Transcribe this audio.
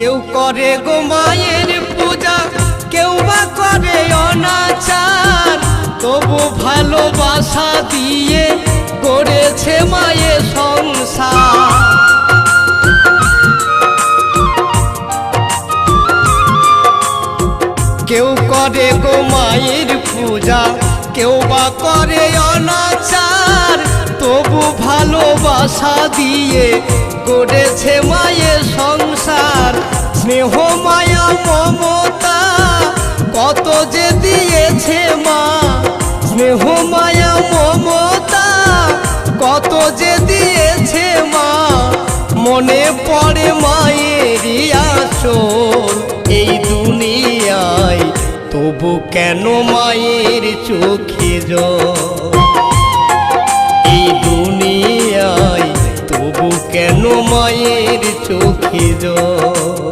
কেউ করে গো মায়ের পূজা, কেউ বা করে অনাচার, তবু ভালোবাসা দিয়ে করেছে মায়ের সংসার। কেউ করে গো মায়ের পূজা, কেউ বা করে অনাচার, তবু ভালোবাসা দিয়ে করেছে মায়ের সংসার। স্নেহ মায়া মমতা কত যে দিয়েছে মা, স্নেহ মায়া মমতা কত যে দিয়েছে মা। মনে পড়ে মায়ের আঁচল এই দুনিয়ায়, তবু কেন মায়ের চোখে জল। এই দুনিয়ায় তবু কেন মায়ের চোখে জল।